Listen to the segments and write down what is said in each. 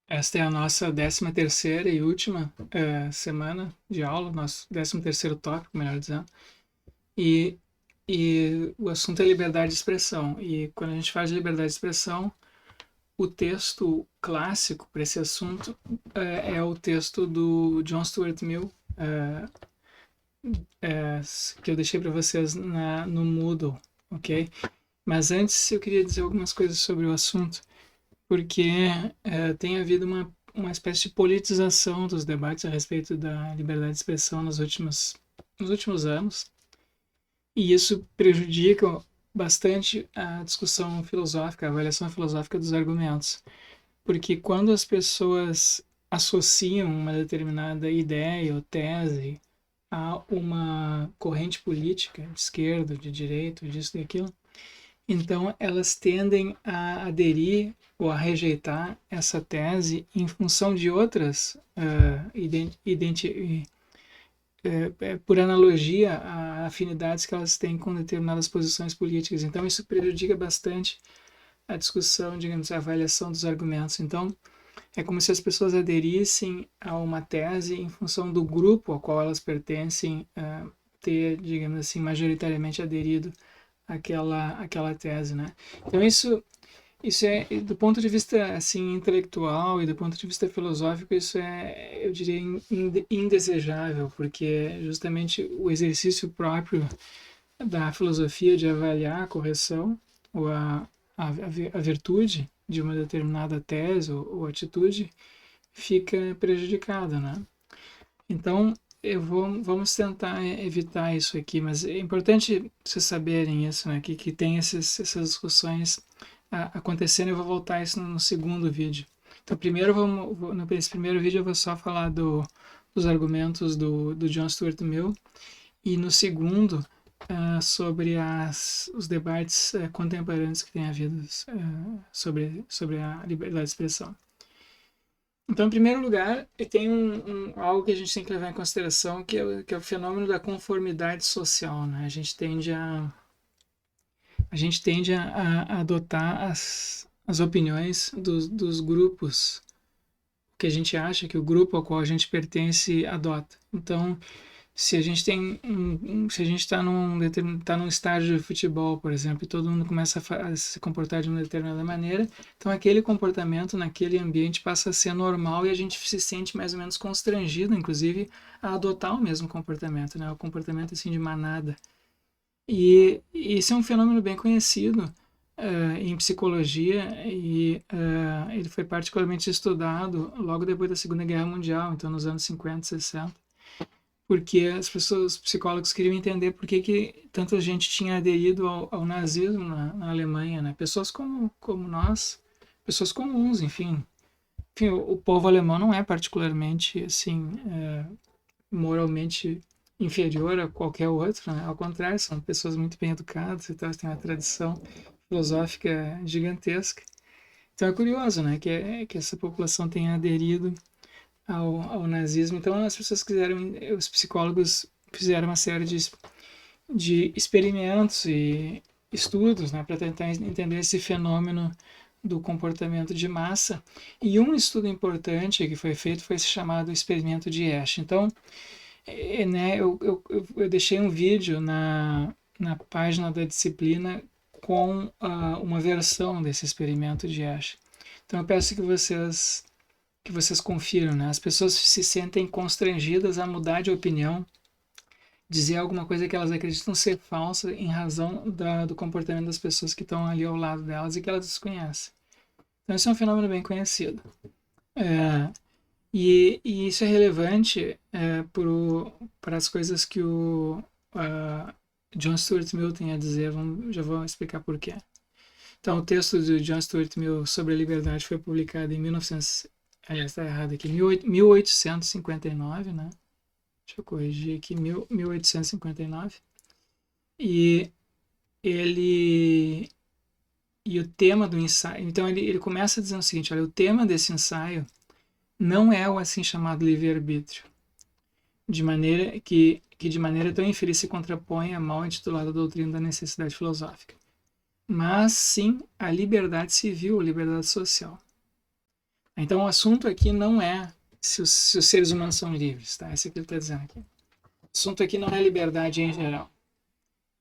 Esta é a nossa 13ª e última semana de aula, nosso 13º tópico, melhor dizendo, e, e o assunto é liberdade de expressão. E quando a gente fala de liberdade de expressão, o texto clássico para esse assunto é o texto do John Stuart Mill, que eu deixei para vocês no Moodle, ok? Mas antes eu queria dizer algumas coisas sobre o assunto, porque tem havido uma espécie de politização dos debates a respeito da liberdade de expressão nos últimos anos, e isso prejudica bastante a discussão filosófica, a avaliação filosófica dos argumentos, porque quando as pessoas associam uma determinada ideia ou tese a uma corrente política, de esquerda, de direita, disso e daquilo, então elas tendem a aderir ou a rejeitar essa tese em função de outras, por analogia a afinidades que elas têm com determinadas posições políticas. Então isso prejudica bastante a discussão, digamos, a avaliação dos argumentos. Então é como se as pessoas aderissem a uma tese em função do grupo ao qual elas pertencem, ter, digamos assim, majoritariamente aderido àquela tese, né? Então isso é, do ponto de vista assim intelectual e do ponto de vista filosófico, isso é, eu diria, indesejável, porque é justamente o exercício próprio da filosofia de avaliar a correção ou a virtude de uma determinada tese ou atitude fica prejudicada, né? Então, vamos tentar evitar isso aqui, mas é importante vocês saberem isso, né? Que tem essas discussões acontecendo. Eu vou voltar a isso no segundo vídeo. Então, primeiro, nesse primeiro vídeo eu vou só falar dos argumentos do John Stuart Mill, e no segundo, sobre os debates contemporâneos que têm havido sobre a liberdade de expressão. Então, em primeiro lugar, tem algo que a gente tem que levar em consideração, que é o fenômeno da conformidade social, né? A gente tende a adotar as opiniões dos grupos que a gente acha que o grupo ao qual a gente pertence adota. Então, se a gente se a gente tá num estádio de futebol, por exemplo, e todo mundo começa a se comportar de uma determinada maneira, então aquele comportamento naquele ambiente passa a ser normal e a gente se sente mais ou menos constrangido, inclusive, a adotar o mesmo comportamento, né? O comportamento assim de manada. E isso é um fenômeno bem conhecido em psicologia, e ele foi particularmente estudado logo depois da Segunda Guerra Mundial, então nos anos 50, 60, porque as pessoas, os psicólogos, queriam entender por que tanta gente tinha aderido ao nazismo na Alemanha, né? Pessoas como nós, pessoas comuns, enfim. Enfim, o povo alemão não é particularmente, assim, moralmente inferior a qualquer outro, né? Ao contrário, são pessoas muito bem educadas e tal, têm uma tradição filosófica gigantesca. Então é curioso, né, que essa população tenha aderido ao nazismo. Então as pessoas quiseram, os psicólogos fizeram uma série de experimentos e estudos, né, para tentar entender esse fenômeno do comportamento de massa. E um estudo importante que foi feito foi esse chamado experimento de Asch. Então, né, eu deixei um vídeo na página da disciplina com uma versão desse experimento de Asch. Então eu peço que vocês confiram, né? As pessoas se sentem constrangidas a mudar de opinião, dizer alguma coisa que elas acreditam ser falsa em razão do comportamento das pessoas que estão ali ao lado delas e que elas desconhecem. Então, esse é um fenômeno bem conhecido. E isso é relevante para as coisas que o John Stuart Mill tem a dizer. Já vou explicar por quê. Então, o texto do John Stuart Mill sobre a liberdade foi publicado em 1900. Aliás, está errado aqui. 1859, né? Deixa eu corrigir aqui. 1859. E ele. E o tema do ensaio. Então, ele começa dizendo o seguinte: olha, o tema desse ensaio não é o assim chamado livre-arbítrio, de maneira que de maneira tão infeliz se contrapõe à mal intitulada doutrina da necessidade filosófica, mas sim a liberdade civil, a liberdade social. Então, o assunto aqui não é se os seres humanos são livres, tá? Esse é o que ele está dizendo aqui. O assunto aqui não é liberdade em geral.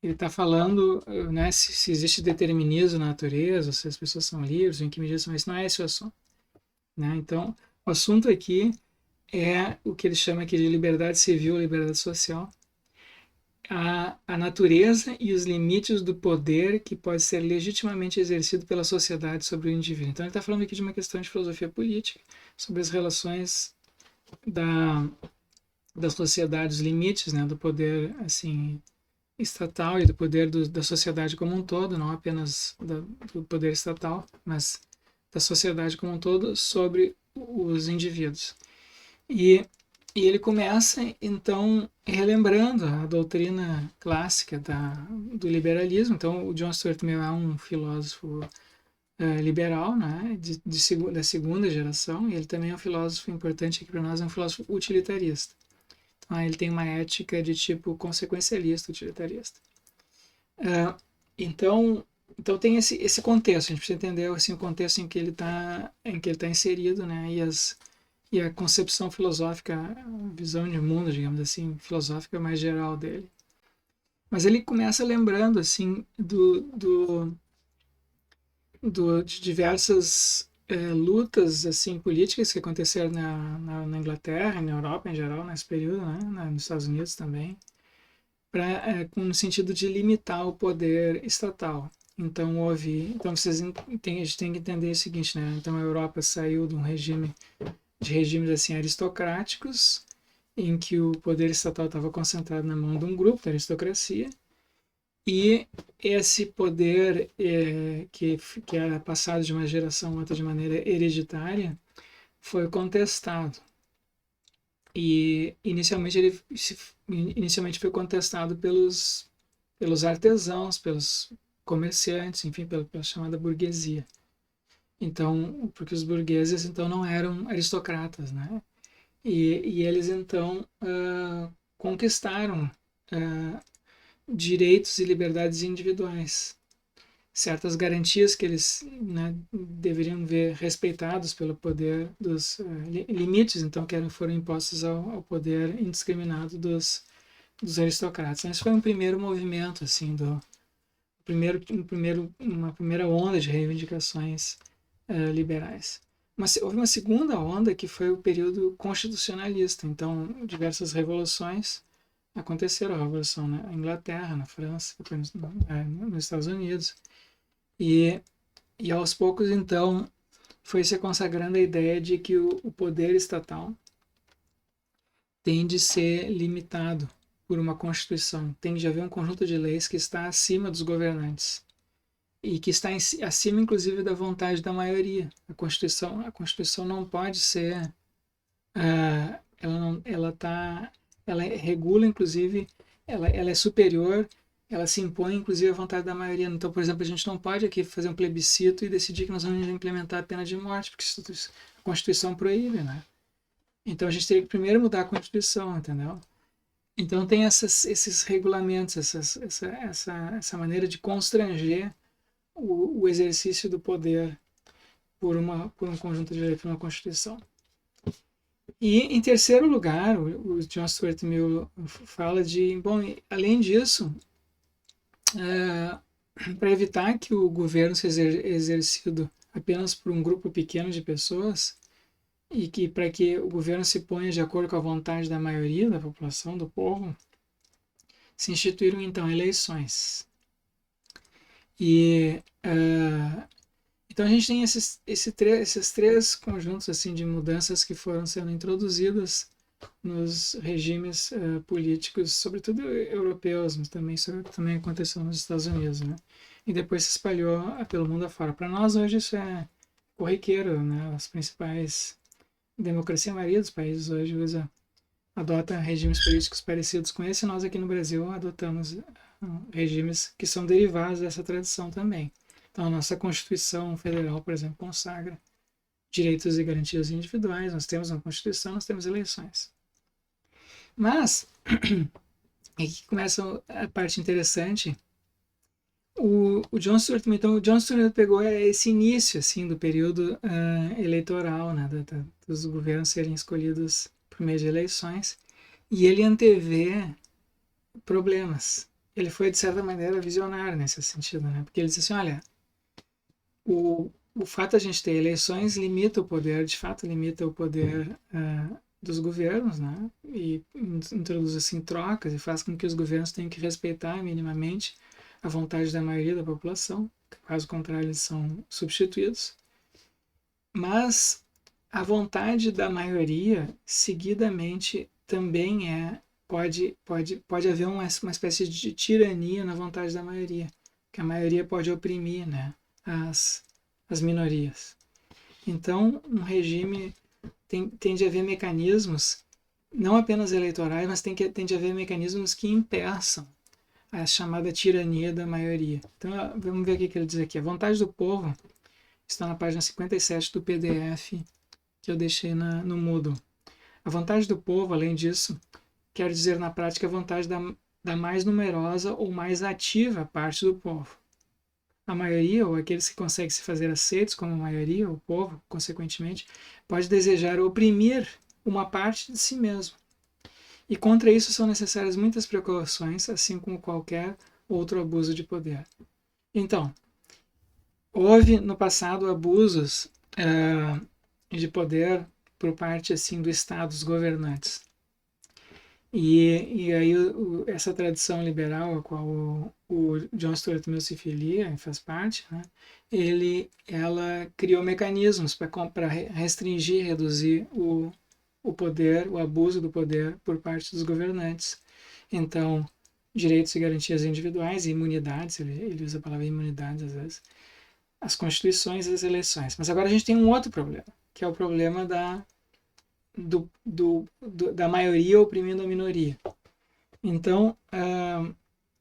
Ele está falando, né, se existe determinismo na natureza, se as pessoas são livres, em que medida são isso. Não é esse o assunto, né? Então, o assunto aqui é o que ele chama aqui de liberdade civil, liberdade social, a natureza e os limites do poder que pode ser legitimamente exercido pela sociedade sobre o indivíduo. Então ele está falando aqui de uma questão de filosofia política, sobre as relações da sociedade, os limites, né, do poder assim estatal e do poder da sociedade como um todo, não apenas do poder estatal, mas da sociedade como um todo sobre os indivíduos. E ele começa, então, relembrando a doutrina clássica do liberalismo. Então, o John Stuart Mill é um filósofo liberal, né, da segunda geração, e ele também é um filósofo importante aqui para nós, é um filósofo utilitarista. Então, ele tem uma ética de tipo consequencialista, utilitarista. Então, então tem esse contexto, a gente precisa entender assim, o contexto em que ele está inserido, né, e a concepção filosófica, a visão de mundo, digamos assim, filosófica mais geral dele. Mas ele começa lembrando assim de diversas lutas assim políticas que aconteceram na Inglaterra, na Europa em geral, nesse período, né, nos Estados Unidos também, com no sentido de limitar o poder estatal. Então então a gente tem que entender o seguinte, né? Então a Europa saiu de regimes assim aristocráticos, em que o poder estatal estava concentrado na mão de um grupo da aristocracia, e esse poder que era passado de uma geração a outra de maneira hereditária foi contestado. E inicialmente foi contestado pelos artesãos, pelos comerciantes, enfim, pela chamada burguesia. Então, porque os burgueses então não eram aristocratas, né? E eles então conquistaram direitos e liberdades individuais, certas garantias que eles, né, deveriam ver respeitados pelo poder dos limites, então que foram impostos ao poder indiscriminado dos aristocratas. Então, esse foi um primeiro movimento assim uma primeira onda de reivindicações liberais. Mas houve uma segunda onda que foi o período constitucionalista. Então, diversas revoluções aconteceram. A Revolução na Inglaterra, na França, depois nos Estados Unidos. E aos poucos, então, foi se consagrando a ideia de que o poder estatal tem de ser limitado por uma Constituição. Tem de haver um conjunto de leis que está acima dos governantes e que está acima, inclusive, da vontade da maioria. A Constituição não pode ser, ela regula, inclusive, ela é superior, ela se impõe, inclusive, à vontade da maioria. Então, por exemplo, a gente não pode aqui fazer um plebiscito e decidir que nós vamos implementar a pena de morte, porque a Constituição proíbe, né? Então, a gente teria que primeiro mudar a Constituição, entendeu? Então, tem esses regulamentos, essa maneira de constranger o exercício do poder por um conjunto de leis, por uma Constituição. E, em terceiro lugar, o John Stuart Mill fala de, bom, além disso, para evitar que o governo seja exercido apenas por um grupo pequeno de pessoas, e que para que o governo se ponha de acordo com a vontade da maioria da população, do povo, se instituíram então eleições. E então a gente tem esses três conjuntos assim de mudanças que foram sendo introduzidas nos regimes políticos, sobretudo europeus, mas também aconteceu nos Estados Unidos, né? E depois se espalhou pelo mundo afora. Para nós hoje isso é corriqueiro, né? As principais democracia, a maioria dos países hoje adota regimes políticos parecidos com esse, e nós aqui no Brasil adotamos regimes que são derivados dessa tradição também. Então, a nossa Constituição Federal, por exemplo, consagra direitos e garantias individuais, nós temos uma Constituição, nós temos eleições. Mas, aqui começa a parte interessante, O John Stuart, então, o John Stuart pegou esse início, assim, do período eleitoral, né, dos governos serem escolhidos por meio de eleições, e ele antevê problemas. Ele foi, de certa maneira, visionário nesse sentido, né, porque ele disse assim, olha, o fato de a gente ter eleições limita o poder, de fato limita o poder dos governos, né, e introduz, assim, trocas e faz com que os governos tenham que respeitar minimamente a vontade da maioria da população, caso contrário eles são substituídos, mas a vontade da maioria seguidamente também pode haver uma espécie de tirania na vontade da maioria, que a maioria pode oprimir, né, as minorias. Então, um regime tem de haver mecanismos, não apenas eleitorais, mas tem de haver mecanismos que impeçam a chamada tirania da maioria. Então, vamos ver o que ele diz aqui. A vontade do povo está na página 57 do PDF que eu deixei no Moodle. A vontade do povo, além disso, quer dizer na prática a vontade da mais numerosa ou mais ativa parte do povo. A maioria, ou aqueles que conseguem se fazer aceitos como a maioria, o povo, consequentemente, pode desejar oprimir uma parte de si mesmo. E contra isso são necessárias muitas precauções, assim como qualquer outro abuso de poder. Então, houve no passado abusos de poder por parte assim do Estado, dos governantes. E aí essa tradição liberal a qual o John Stuart Mill se filia e faz parte, né, ela criou mecanismos para restringir, reduzir o poder, o abuso do poder por parte dos governantes. Então, direitos e garantias individuais e imunidades, ele usa a palavra imunidades às vezes, as constituições e as eleições. Mas agora a gente tem um outro problema, que é o problema da maioria oprimindo a minoria. Então,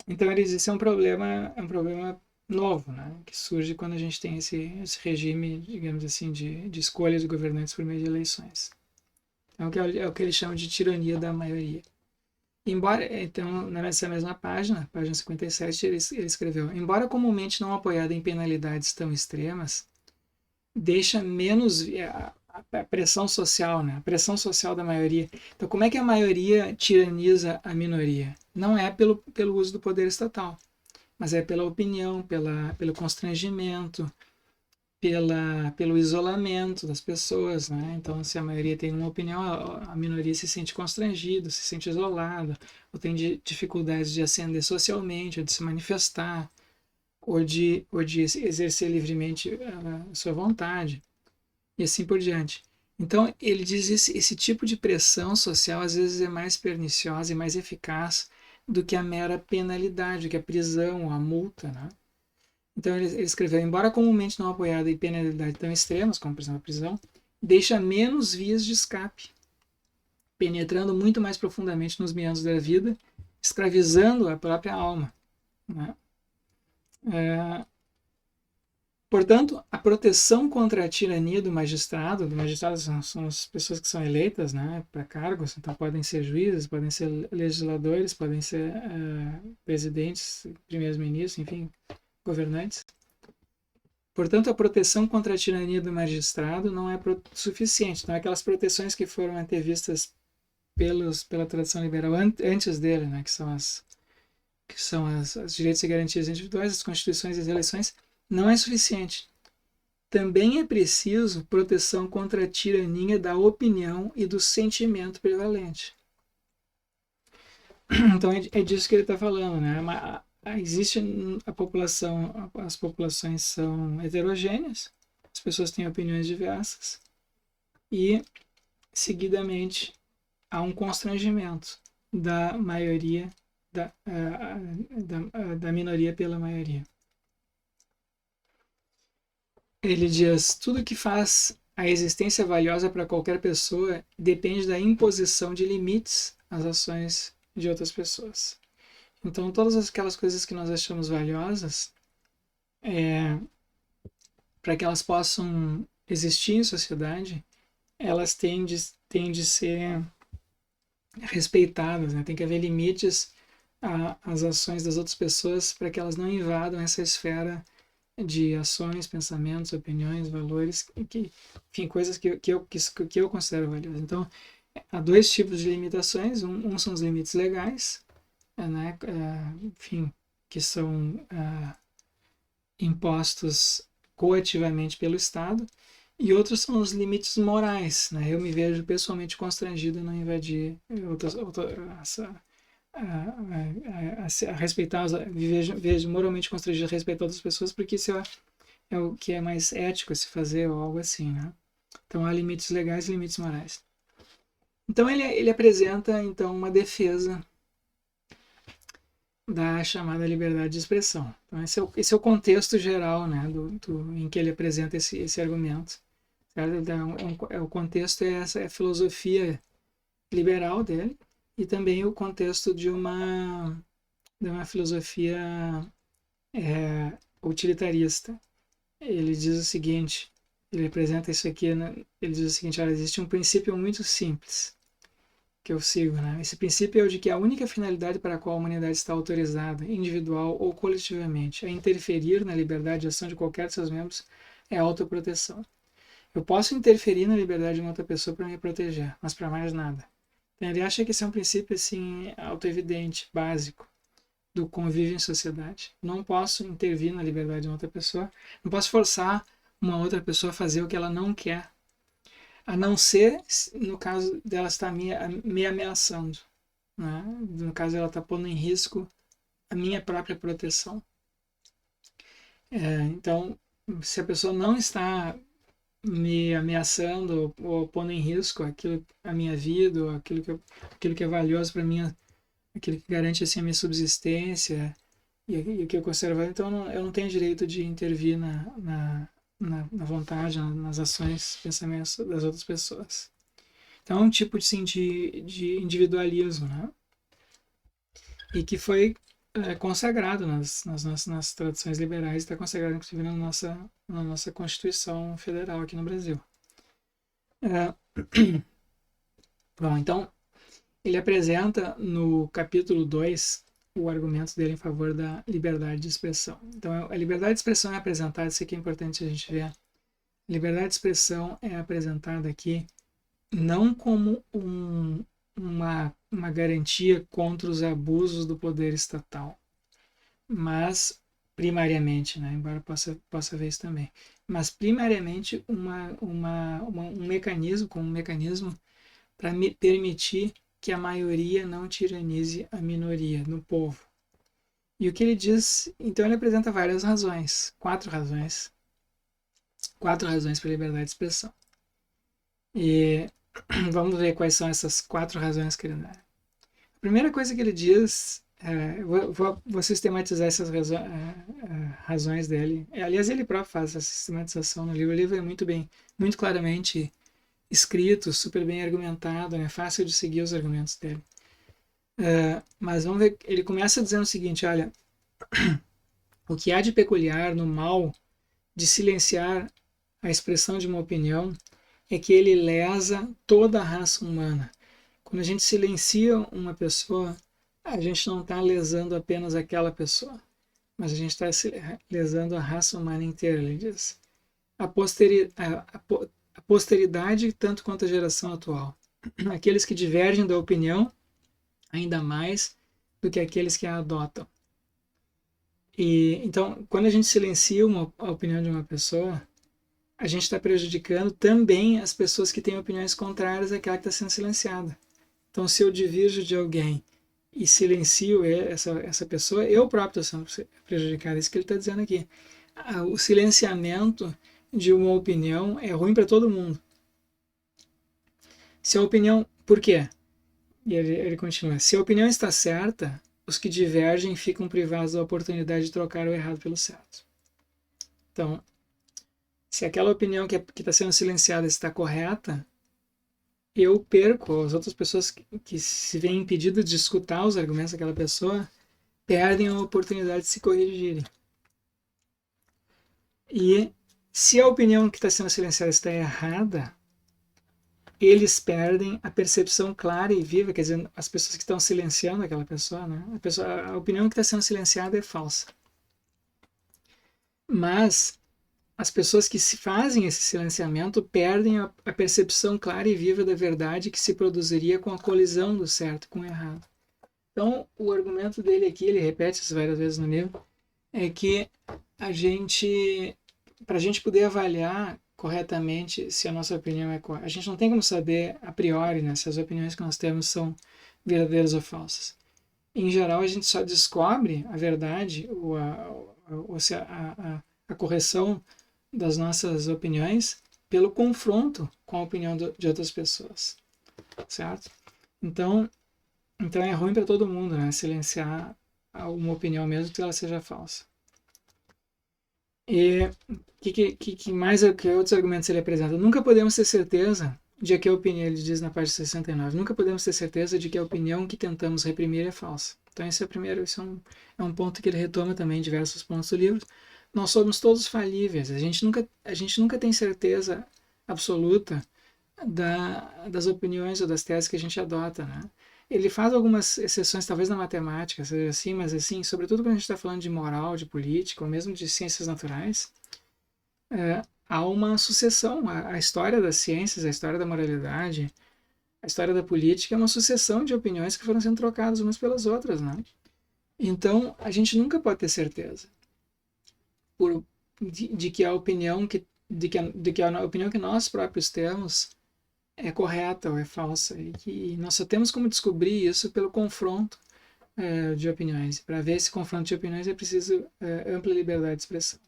então ele diz que isso é um problema novo, né, que surge quando a gente tem esse regime, digamos assim, de escolha de governantes por meio de eleições. É o que ele chama de tirania da maioria. Embora, então, nessa mesma página 57, ele escreveu: embora comumente não apoiada em penalidades tão extremas, deixa menos a pressão social, né? A pressão social da maioria. Então, como é que a maioria tiraniza a minoria? Não é pelo uso do poder estatal, mas é pela opinião, pelo constrangimento, pelo isolamento das pessoas, né? Então, se a maioria tem uma opinião, a minoria se sente constrangida, se sente isolada, ou tem dificuldades de ascender socialmente, ou de se manifestar, ou de exercer livremente a sua vontade, e assim por diante. Então, ele diz esse tipo de pressão social às vezes é mais perniciosa e mais eficaz do que a mera penalidade, que a prisão, a multa, né? Então ele escreveu, embora comumente não apoiada em penalidades tão extremas, como por exemplo a prisão, deixa menos vias de escape, penetrando muito mais profundamente nos meandros da vida, escravizando a própria alma, né? Portanto, a proteção contra a tirania do magistrado são as pessoas que são eleitas, né, para cargos, então podem ser juízes, podem ser legisladores, podem ser presidentes, primeiros-ministros, enfim, governantes. Portanto, a proteção contra a tirania do magistrado não é suficiente. Então, aquelas proteções que foram antevistas pela tradição liberal antes dele, né, que são as direitos e garantias individuais, as constituições e as eleições, não é suficiente. Também é preciso proteção contra a tirania da opinião e do sentimento prevalente. Então, é disso que ele está falando, né? Existe a população, as populações são heterogêneas, as pessoas têm opiniões diversas e, seguidamente, há um constrangimento da maioria, da minoria pela maioria. Ele diz, tudo que faz a existência valiosa para qualquer pessoa depende da imposição de limites às ações de outras pessoas. Então, todas aquelas coisas que nós achamos valiosas, para que elas possam existir em sociedade, elas têm de ser respeitadas, né? Tem que haver limites as ações das outras pessoas para que elas não invadam essa esfera de ações, pensamentos, opiniões, valores, enfim, coisas que eu considero valiosas. Então, há dois tipos de limitações. Um são os limites legais, né, enfim, que são impostos coativamente pelo Estado, e outros são os limites morais. Né? Eu me vejo pessoalmente constrangido a não invadir a respeitar, vejo moralmente constrangido a respeitar outras pessoas, porque isso é o que é mais ético a se fazer, ou algo assim. Né? Então há limites legais e limites morais. Então ele apresenta então uma defesa da chamada liberdade de expressão. Então esse é o contexto geral, né, em que ele apresenta esse argumento. O contexto é a filosofia liberal dele, e também o contexto de uma filosofia utilitarista. Ele diz o seguinte, ele apresenta isso aqui, né, ele diz o seguinte: olha, existe um princípio muito simples que eu sigo, né? Esse princípio é o de que a única finalidade para a qual a humanidade está autorizada, individual ou coletivamente, a interferir na liberdade de ação de qualquer de seus membros é a autoproteção. Eu posso interferir na liberdade de uma outra pessoa para me proteger, mas para mais nada. Então, ele acha que esse é um princípio assim autoevidente, básico do convívio em sociedade. Não posso intervir na liberdade de uma outra pessoa, não posso forçar uma outra pessoa a fazer o que ela não quer, a não ser no caso dela estar me ameaçando, né? No caso ela está pondo em risco a minha própria proteção. Então, se a pessoa não está me ameaçando ou pondo em risco a minha vida, ou aquilo que é valioso para mim, aquilo que garante assim a minha subsistência e o que eu considero valioso, então eu não tenho direito de intervir na vontade, nas ações, pensamentos das outras pessoas. Então é um tipo de individualismo, né? E que foi consagrado nas tradições liberais, está consagrado inclusive na nossa Constituição Federal aqui no Brasil. Bom, então ele apresenta no capítulo 2 o argumento dele em favor da liberdade de expressão. Então a liberdade de expressão é apresentada, isso aqui é importante a gente ver. A liberdade de expressão é apresentada aqui não como uma garantia contra os abusos do poder estatal, mas primariamente, né, embora possa ver isso também, mas primariamente um mecanismo para permitir que a maioria não tiranize a minoria no povo. E o que ele diz, então ele apresenta várias razões, quatro razões para a liberdade de expressão. E vamos ver quais são essas quatro razões que ele dá. A primeira coisa que ele diz, vou sistematizar essas razões dele. Aliás, ele próprio faz essa sistematização no livro. O livro é muito claramente escrito, super bem argumentado, é fácil de seguir os argumentos dele. Mas vamos ver, ele começa dizendo o seguinte: olha, o que há de peculiar no mal de silenciar a expressão de uma opinião é que ele lesa toda a raça humana. Quando a gente silencia uma pessoa, a gente não está lesando apenas aquela pessoa, mas a gente está lesando a raça humana inteira, ele diz. A posteridade, tanto quanto a geração atual. Aqueles que divergem da opinião, ainda mais do que aqueles que a adotam. E então, quando a gente silencia a opinião de uma pessoa, a gente está prejudicando também as pessoas que têm opiniões contrárias àquela que está sendo silenciada. Então, se eu divirjo de alguém e silencio essa pessoa, eu próprio estou sendo prejudicado. É isso que ele está dizendo aqui. O silenciamento de uma opinião é ruim para todo mundo. Se a opinião... Por quê? E ele continua. Se a opinião está certa, os que divergem ficam privados da oportunidade de trocar o errado pelo certo. Então, se aquela opinião que está sendo silenciada está correta, eu perco, as outras pessoas que se veem impedidas de escutar os argumentos daquela pessoa perdem a oportunidade de se corrigirem. E se a opinião que está sendo silenciada está errada, eles perdem a percepção clara e viva, quer dizer, as pessoas que estão silenciando aquela pessoa, né? A opinião que está sendo silenciada é falsa. Mas as pessoas que se fazem esse silenciamento perdem a percepção clara e viva da verdade que se produziria com a colisão do certo com o errado. Então, o argumento dele aqui, ele repete isso várias vezes no livro, é que para a gente poder avaliar corretamente se a nossa opinião é correta, a gente não tem como saber a priori, né, se as opiniões que nós temos são verdadeiras ou falsas. Em geral, a gente só descobre a verdade ou a correção das nossas opiniões pelo confronto com a opinião de outras pessoas, certo? Então é ruim para todo mundo, né, silenciar uma opinião mesmo que ela seja falsa. E que outros argumentos ele apresenta? Nunca podemos ter certeza de que a opinião, ele diz na página 69, nunca podemos ter certeza de que a opinião que tentamos reprimir é falsa. Então esse é o primeiro, esse é um ponto que ele retoma também em diversos pontos do livro. Nós somos todos falíveis, a gente nunca tem certeza absoluta das opiniões ou das teses que a gente adota, né? Ele faz algumas exceções, talvez na matemática, seja assim, mas assim, sobretudo quando a gente está falando de moral, de política, ou mesmo de ciências naturais, há uma sucessão. A história das ciências, a história da moralidade, a história da política é uma sucessão de opiniões que foram sendo trocadas umas pelas outras, né? Então, a gente nunca pode ter certeza de que a opinião a opinião que nós próprios temos é correta ou é falsa, e que nós só temos como descobrir isso pelo confronto de opiniões. Para ver esse confronto de opiniões é preciso ampla liberdade de expressão.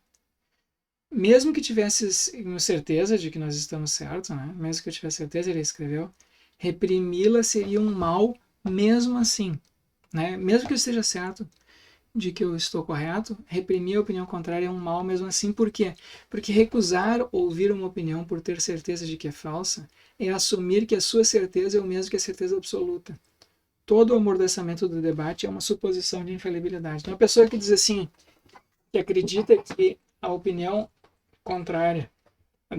Mesmo que tivesse certeza de que nós estamos certos, né? Mesmo que eu tivesse certeza, ele escreveu, reprimi-la seria um mal mesmo assim, né? Mesmo que eu esteja certo de que eu estou correto, reprimir a opinião contrária é um mal mesmo assim. Por quê? Porque recusar ouvir uma opinião por ter certeza de que é falsa é assumir que a sua certeza é o mesmo que a certeza absoluta. Todo o amordaçamento do debate é uma suposição de infalibilidade. Então, a pessoa que diz assim, que acredita que a opinião contrária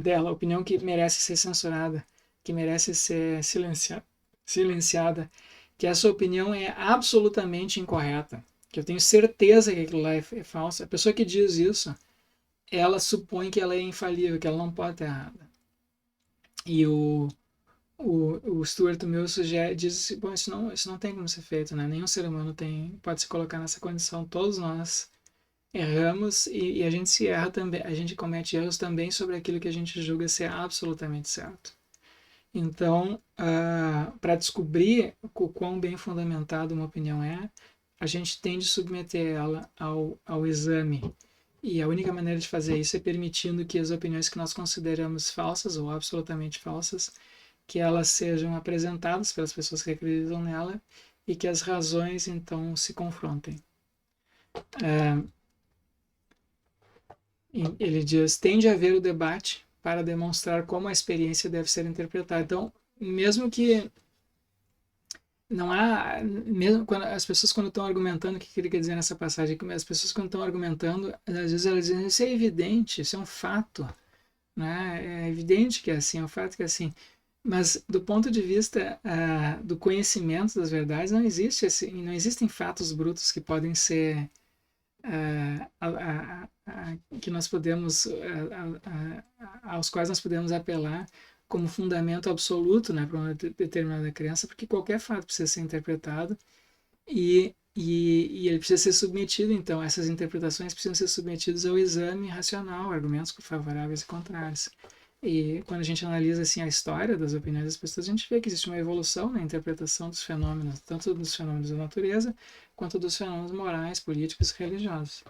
dela, a opinião que merece ser censurada, que merece ser silenciada, que essa opinião é absolutamente incorreta, que eu tenho certeza que aquilo lá é falso. A pessoa que diz isso, ela supõe que ela é infalível, que ela não pode estar errada. E o Stuart Mill diz assim, bom, isso não tem como ser feito, né? Nenhum ser humano pode se colocar nessa condição. Todos nós erramos e a gente se erra também, a gente comete erros também sobre aquilo que a gente julga ser absolutamente certo. Então, para descobrir o quão bem fundamentada uma opinião é, a gente tem de submeter ela ao exame. E a única maneira de fazer isso é permitindo que as opiniões que nós consideramos falsas ou absolutamente falsas, que elas sejam apresentadas pelas pessoas que acreditam nela e que as razões, então, se confrontem. Ele diz, tende a haver o debate para demonstrar como a experiência deve ser interpretada. Então, mesmo que não há, mesmo quando as pessoas quando estão argumentando, o que ele quer dizer nessa passagem? As pessoas quando estão argumentando, às vezes elas dizem, isso é evidente, isso é um fato, né? É evidente que é assim, é um fato que é assim. Mas do ponto de vista do conhecimento das verdades, não existem fatos brutos que podem ser que nós podemos aos quais nós podemos apelar como fundamento absoluto, né, para uma determinada crença, porque qualquer fato precisa ser interpretado e ele precisa ser submetido, então essas interpretações precisam ser submetidas ao exame racional, argumentos favoráveis e contrários. E quando a gente analisa assim a história das opiniões das pessoas, a gente vê que existe uma evolução na interpretação dos fenômenos, tanto dos fenômenos da natureza quanto dos fenômenos morais, políticos e religiosos.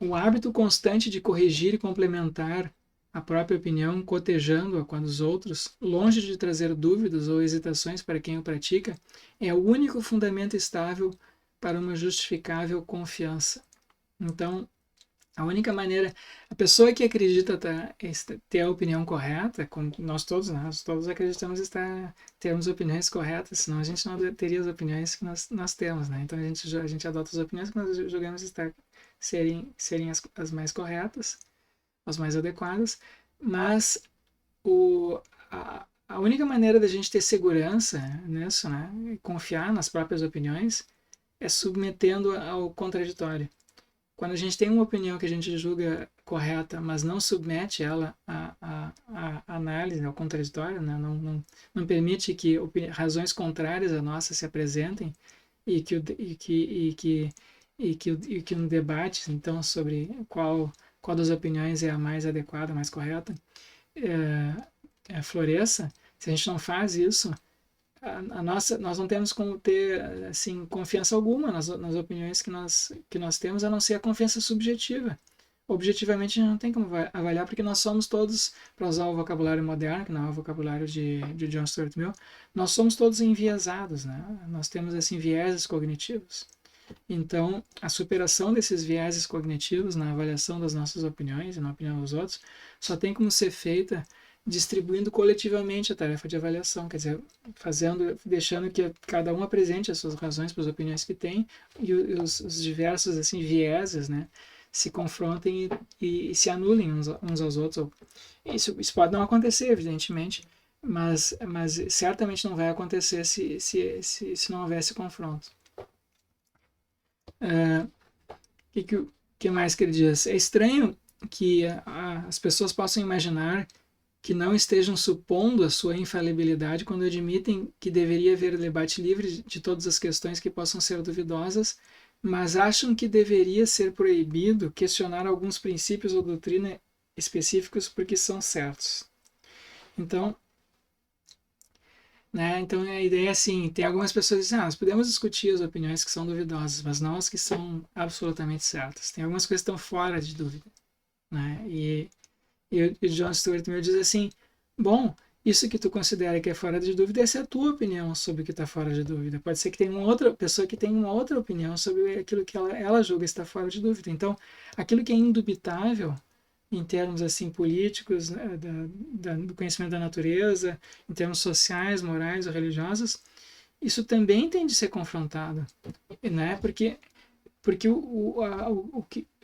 O hábito constante de corrigir e complementar a própria opinião, cotejando-a com a dos outros, longe de trazer dúvidas ou hesitações para quem o pratica, é o único fundamento estável para uma justificável confiança. Então, a única maneira, a pessoa que acredita ter a opinião correta, como nós todos acreditamos termos opiniões corretas, senão a gente não teria as opiniões que nós temos, né? Então a gente adota as opiniões que nós julgamos serem as mais corretas, as mais adequadas, mas única maneira da gente ter segurança nisso, né, e confiar nas próprias opiniões, é submetendo ao contraditório. Quando a gente tem uma opinião que a gente julga correta, mas não submete ela à análise, ao contraditório, né? Não permite que razões contrárias à nossa se apresentem e que um debate, então, sobre qual das opiniões é a mais adequada, a mais correta, floresça. Se a gente não faz isso, nós não temos como ter assim confiança alguma nas opiniões que nós temos, a não ser a confiança subjetiva. Objetivamente a gente não tem como avaliar, porque nós somos todos, para usar o vocabulário moderno, que não é o vocabulário de John Stuart Mill, nós somos todos enviesados, né? Nós temos assim vieses cognitivos. Então, a superação desses vieses cognitivos na avaliação das nossas opiniões e na opinião dos outros só tem como ser feita distribuindo coletivamente a tarefa de avaliação, quer dizer, deixando que cada um apresente as suas razões para as opiniões que tem e os diversos assim vieses, né, se confrontem e se anulem uns aos outros. Isso pode não acontecer, evidentemente, mas certamente não vai acontecer se não houvesse confronto. Que mais que ele diz? É estranho que as pessoas possam imaginar que não estejam supondo a sua infalibilidade quando admitem que deveria haver debate livre de todas as questões que possam ser duvidosas, mas acham que deveria ser proibido questionar alguns princípios ou doutrina específicos porque são certos. Então, então a ideia é assim, tem algumas pessoas que dizem, nós podemos discutir as opiniões que são duvidosas, mas não as que são absolutamente certas. Tem algumas coisas que estão fora de dúvida. Né? E o John Stuart Mill diz assim, bom, isso que tu considera que é fora de dúvida, essa é a tua opinião sobre o que está fora de dúvida. Pode ser que tenha uma outra pessoa que tenha uma outra opinião sobre aquilo que ela julga estar fora de dúvida. Então, aquilo que é indubitável, em termos assim políticos, né, do conhecimento da natureza, em termos sociais, morais ou religiosos, isso também tem de ser confrontado, né? Porque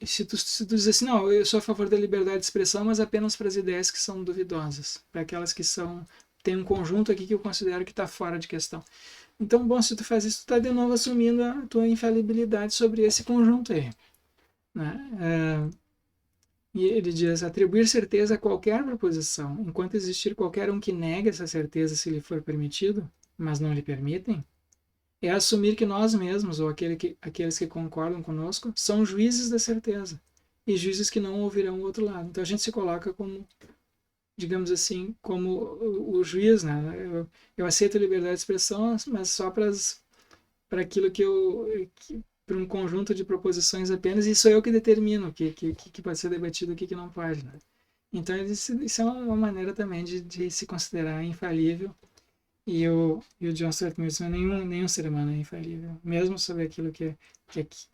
se tu diz assim, não, eu sou a favor da liberdade de expressão, mas apenas para as ideias que são duvidosas, para aquelas que tem um conjunto aqui que eu considero que está fora de questão. Então, bom, se tu faz isso, tu está de novo assumindo a tua infalibilidade sobre esse conjunto aí, né? E ele diz, atribuir certeza a qualquer proposição, enquanto existir qualquer um que negue essa certeza se lhe for permitido, mas não lhe permitem, é assumir que nós mesmos, ou aqueles que concordam conosco, são juízes da certeza, e juízes que não ouvirão o outro lado. Então a gente se coloca como, digamos assim, como o juiz, né? Eu aceito a liberdade de expressão, mas só para aquilo para um conjunto de proposições apenas, e sou eu que determino o que pode ser debatido e o que não pode. Né? Então isso é uma maneira também de se considerar infalível. E o John Stuart Mill diz, nenhum ser humano é infalível, mesmo sobre aquilo que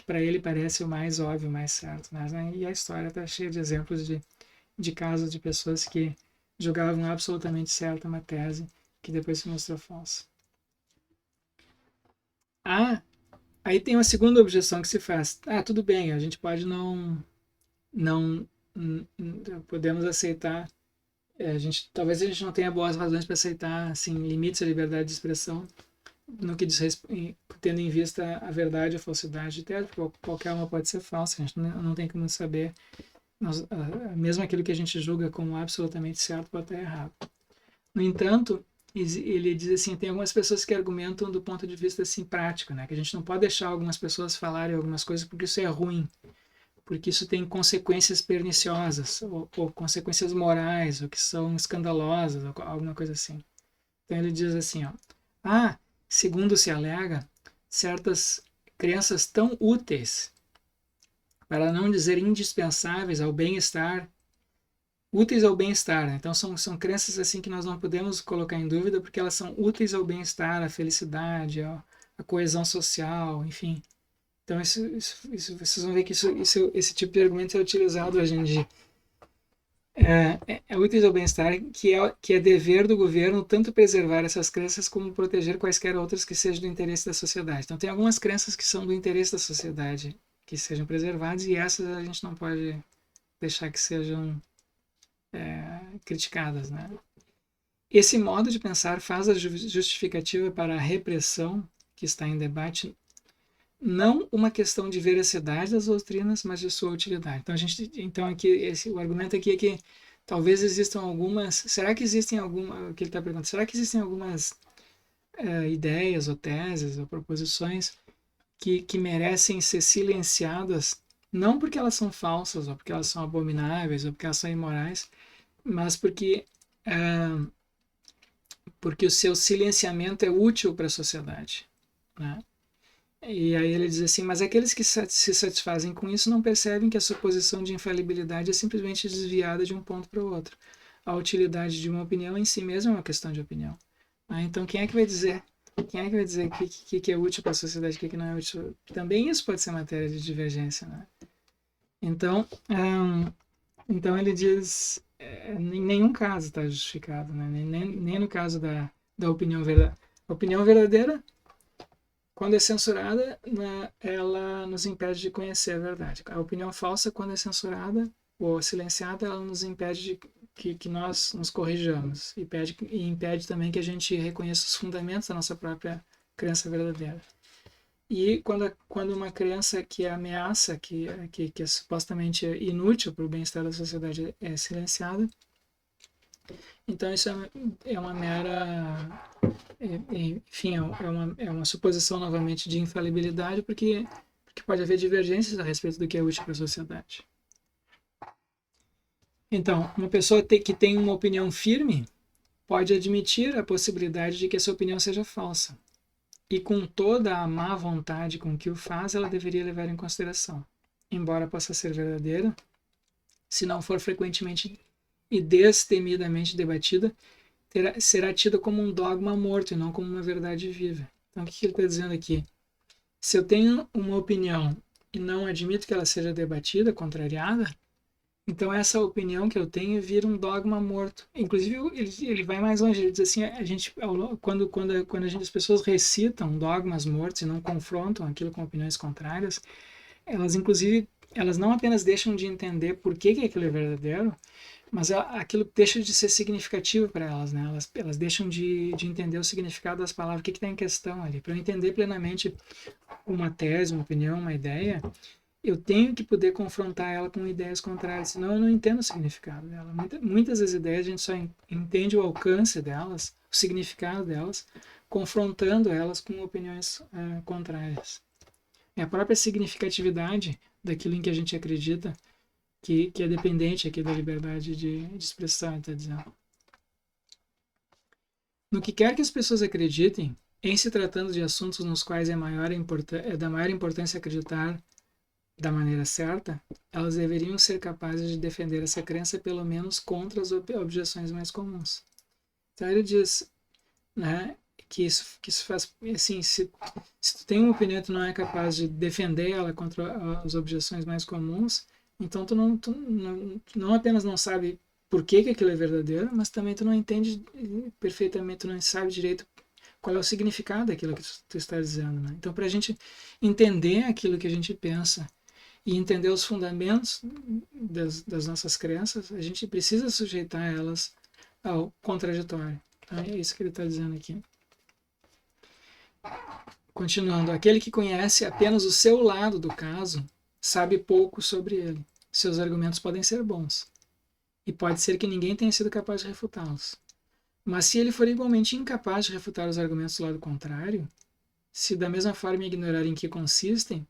para ele parece o mais óbvio, o mais certo. Mas, né? E a história está cheia de exemplos de casos de pessoas que julgavam absolutamente certa uma tese que depois se mostrou falsa. Aí tem uma segunda objeção que se faz. Tudo bem, a gente pode não podemos aceitar, talvez a gente não tenha boas razões para aceitar assim, limites à liberdade de expressão no que diz tendo em vista a verdade ou a falsidade de tese, porque qualquer uma pode ser falsa, a gente não tem como saber, mesmo aquilo que a gente julga como absolutamente certo pode estar errado. No entanto, ele diz assim, tem algumas pessoas que argumentam do ponto de vista assim prático, né, que a gente não pode deixar algumas pessoas falarem algumas coisas porque isso é ruim, porque isso tem consequências perniciosas, ou consequências morais, ou que são escandalosas, ou alguma coisa assim. Então ele diz assim, segundo se alega, certas crenças tão úteis, para não dizer indispensáveis ao bem-estar, úteis ao bem-estar, né? Então são crenças assim que nós não podemos colocar em dúvida, porque elas são úteis ao bem-estar, à felicidade, à coesão social, enfim. Então vocês vão ver que esse tipo de argumento é utilizado hoje em dia. É úteis ao bem-estar, que é dever do governo tanto preservar essas crenças como proteger quaisquer outras que sejam do interesse da sociedade. Então tem algumas crenças que são do interesse da sociedade que sejam preservadas, e essas a gente não pode deixar que sejam criticadas, né? Esse modo de pensar faz a justificativa para a repressão que está em debate não uma questão de veracidade das doutrinas, mas de sua utilidade. Então aqui o argumento aqui é que talvez existam algumas. Será que existem alguma? O que ele está perguntando? Será que existem algumas ideias ou teses ou proposições que merecem ser silenciadas, não porque elas são falsas ou porque elas são abomináveis ou porque elas são imorais, mas porque o seu silenciamento é útil para a sociedade, né? E aí ele diz assim, mas aqueles que se satisfazem com isso não percebem que a suposição de infalibilidade é simplesmente desviada de um ponto para o outro. A utilidade de uma opinião em si mesma é uma questão de opinião. Então quem é que vai dizer? Quem é que vai dizer o que é útil para a sociedade e o que não é útil? Também isso pode ser matéria de divergência, né? Então ele diz, em nenhum caso está justificado, né? Nem no caso da opinião verdadeira. A opinião verdadeira, quando é censurada, ela nos impede de conhecer a verdade. A opinião falsa, quando é censurada ou silenciada, ela nos impede que nós nos corrijamos e impede também que a gente reconheça os fundamentos da nossa própria crença verdadeira. E quando uma crença que ameaça, que é supostamente inútil para o bem-estar da sociedade, é silenciada, então isso é uma mera... enfim, é uma suposição novamente de infalibilidade, porque pode haver divergências a respeito do que é útil para a sociedade. Então, uma pessoa que tem uma opinião firme pode admitir a possibilidade de que essa opinião seja falsa. E com toda a má vontade com que o faz, ela deveria levar em consideração. Embora possa ser verdadeira, se não for frequentemente e destemidamente debatida, será tida como um dogma morto e não como uma verdade viva. Então, o que ele está dizendo aqui? Se eu tenho uma opinião e não admito que ela seja debatida, contrariada, então essa opinião que eu tenho vira um dogma morto. Inclusive, ele vai mais longe, ele diz assim, quando as pessoas recitam dogmas mortos e não confrontam aquilo com opiniões contrárias, elas não apenas deixam de entender por que aquilo é verdadeiro, mas aquilo deixa de ser significativo para elas, né? Elas deixam de entender o significado das palavras, o que está em questão ali. Para eu entender plenamente uma tese, uma opinião, uma ideia, eu tenho que poder confrontar ela com ideias contrárias, senão eu não entendo o significado dela. Muitas das ideias a gente só entende o alcance delas, o significado delas, confrontando elas com opiniões contrárias. É a própria significatividade daquilo em que a gente acredita que é dependente aqui da liberdade de expressão, está dizendo. No que quer que as pessoas acreditem, em se tratando de assuntos nos quais é da maior importância acreditar da maneira certa, elas deveriam ser capazes de defender essa crença pelo menos contra as objeções mais comuns. Então ele diz, né, que isso faz assim, se tu tem uma opinião e tu não é capaz de defender ela contra as objeções mais comuns, então tu não apenas não sabe por que aquilo é verdadeiro, mas também tu não entende perfeitamente, tu não sabe direito qual é o significado daquilo que tu está dizendo, né? Então, para a gente entender aquilo que a gente pensa e entender os fundamentos das nossas crenças, a gente precisa sujeitar elas ao contraditório. Então, é isso que ele está dizendo aqui. Continuando, aquele que conhece apenas o seu lado do caso sabe pouco sobre ele. Seus argumentos podem ser bons, e pode ser que ninguém tenha sido capaz de refutá-los. Mas se ele for igualmente incapaz de refutar os argumentos do lado contrário, se da mesma forma ignorar em que consistem,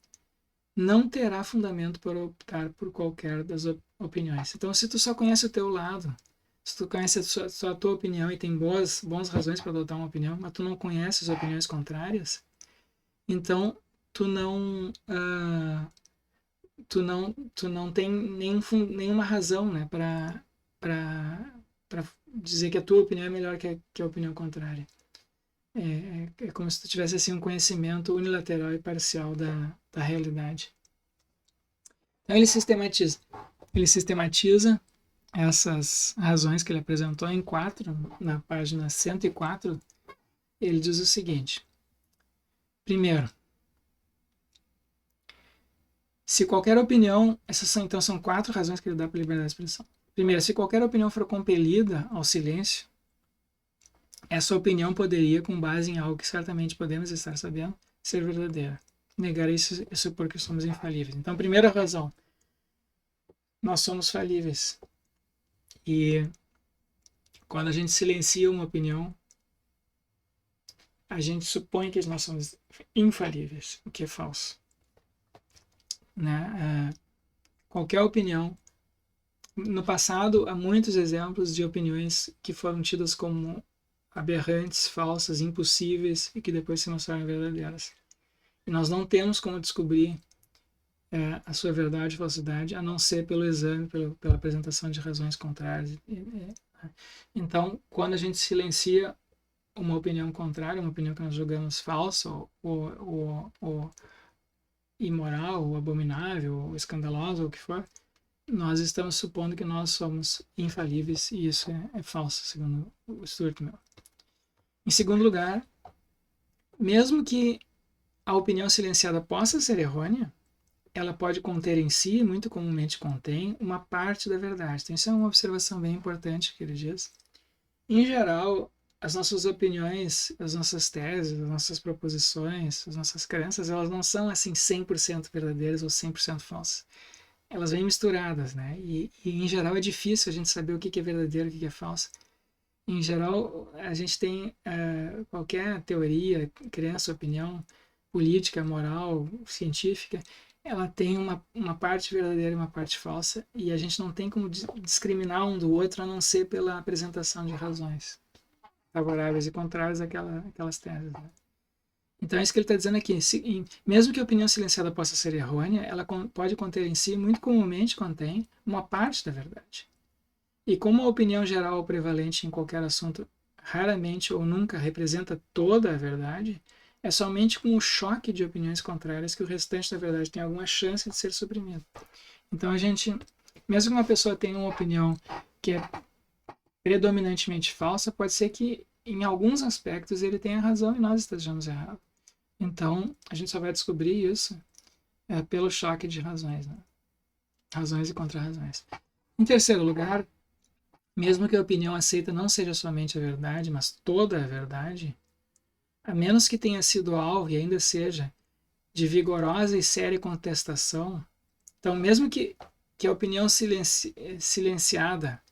não terá fundamento para optar por qualquer das opiniões. Então, se tu só conhece o teu lado, se tu conhece só a tua opinião e tem boas razões para adotar uma opinião, mas tu não conhece as opiniões contrárias, então tu não tem nenhuma razão, né, para dizer que a tua opinião é melhor que a opinião contrária. É como se tu tivesse assim, um conhecimento unilateral e parcial da realidade. Então ele sistematiza essas razões que ele apresentou em 4, na página 104, ele diz o seguinte: primeiro, se qualquer opinião, então são 4 razões que ele dá para a liberdade de expressão. Primeiro, se qualquer opinião for compelida ao silêncio, essa opinião poderia, com base em algo que certamente podemos estar sabendo, ser verdadeira. Negar isso porque somos infalíveis. Então, primeira razão, nós somos falíveis. E quando a gente silencia uma opinião, a gente supõe que nós somos infalíveis, o que é falso. Né? Qualquer opinião. No passado, há muitos exemplos de opiniões que foram tidas como aberrantes, falsas, impossíveis e que depois se mostraram verdadeiras. E nós não temos como descobrir a sua verdade e falsidade a não ser pelo exame, pela apresentação de razões contrárias. Então, quando a gente silencia uma opinião contrária, uma opinião que nós julgamos falsa ou imoral, ou abominável, ou escandalosa, ou o que for, nós estamos supondo que nós somos infalíveis e isso é falso, segundo o Stuart Mill. Em segundo lugar, mesmo que a opinião silenciada possa ser errônea, ela pode conter em si, muito comumente contém, uma parte da verdade. Então, isso é uma observação bem importante que ele diz. Em geral, as nossas opiniões, as nossas teses, as nossas proposições, as nossas crenças, elas não são assim 100% verdadeiras ou 100% falsas. Elas vêm misturadas, né? E em geral é difícil a gente saber o que é verdadeiro e o que é falso. Em geral, a gente tem qualquer teoria, crença, opinião política, moral, científica, ela tem uma parte verdadeira e uma parte falsa, e a gente não tem como discriminar um do outro a não ser pela apresentação de razões favoráveis e contrárias àquelas teses. Né? Então é isso que ele está dizendo aqui. Mesmo que a opinião silenciada possa ser errônea, ela pode conter em si, muito comumente contém, uma parte da verdade. E como a opinião geral ou prevalente em qualquer assunto raramente ou nunca representa toda a verdade, é somente com o choque de opiniões contrárias que o restante da verdade tem alguma chance de ser suprimido. Então a gente, mesmo que uma pessoa tenha uma opinião que é predominantemente falsa, pode ser que em alguns aspectos ele tenha razão e nós estejamos errados. Então a gente só vai descobrir isso pelo choque de razões, né? Razões e contra-razões. Em terceiro lugar, mesmo que a opinião aceita não seja somente a verdade, mas toda a verdade, a menos que tenha sido alvo e ainda seja de vigorosa e séria contestação, então mesmo que a opinião silenciada,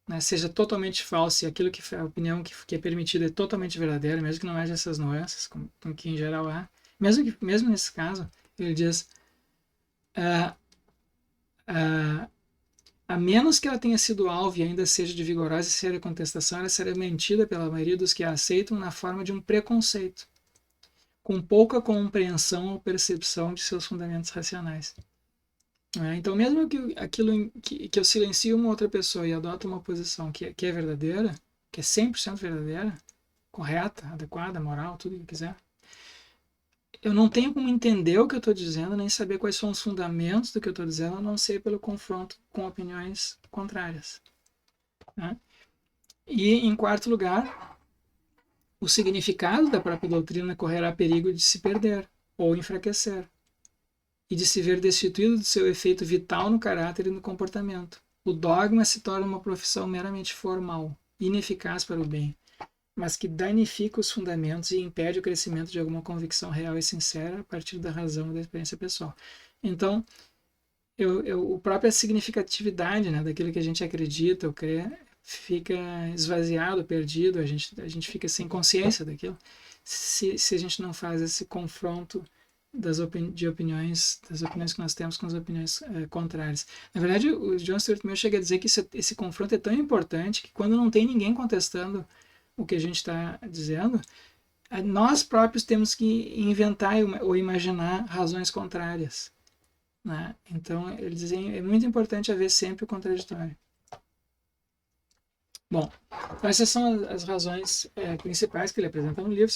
né, seja totalmente falsa e aquilo que a opinião que é permitida é totalmente verdadeira, mesmo que não haja essas nuances, com que em geral há, mesmo nesse caso, ele diz a menos que ela tenha sido alvo e ainda seja de vigorosa e séria contestação, ela será mantida pela maioria dos que a aceitam na forma de um preconceito, com pouca compreensão ou percepção de seus fundamentos racionais. Então, mesmo que aquilo que eu silencio uma outra pessoa e adoto uma posição que é verdadeira, que é 100% verdadeira, correta, adequada, moral, tudo o que quiser, eu não tenho como entender o que eu estou dizendo, nem saber quais são os fundamentos do que eu estou dizendo, a não ser pelo confronto com opiniões contrárias. Né? E, em quarto lugar, o significado da própria doutrina correrá perigo de se perder ou enfraquecer, e de se ver destituído do seu efeito vital no caráter e no comportamento. O dogma se torna uma profissão meramente formal, ineficaz para o bem, mas que danifica os fundamentos e impede o crescimento de alguma convicção real e sincera a partir da razão e da experiência pessoal. Então, a própria significatividade, né, daquilo que a gente acredita ou crê fica esvaziado, perdido, a gente fica sem consciência daquilo se a gente não faz esse confronto das opiniões que nós temos com as opiniões contrárias. Na verdade, o John Stuart Mill chega a dizer que esse confronto é tão importante que quando não tem ninguém contestando o que a gente está dizendo, nós próprios temos que inventar ou imaginar razões contrárias. Né? Então, eles dizem é muito importante haver sempre o contraditório. Bom, então essas são as razões principais que ele apresenta no livro.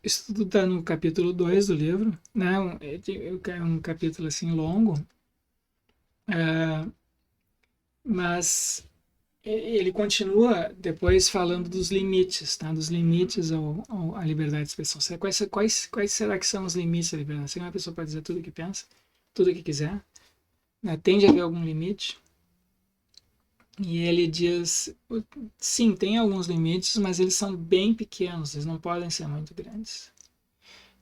Isso tudo está no capítulo 2 do livro, né? É um capítulo assim longo, mas ele continua depois falando dos limites, tá? Dos limites à liberdade de expressão. Quais será que são os limites da liberdade? Será que uma pessoa pode dizer tudo o que pensa, tudo o que quiser? Né? Tende a haver algum limite? E ele diz, sim, tem alguns limites, mas eles são bem pequenos, eles não podem ser muito grandes.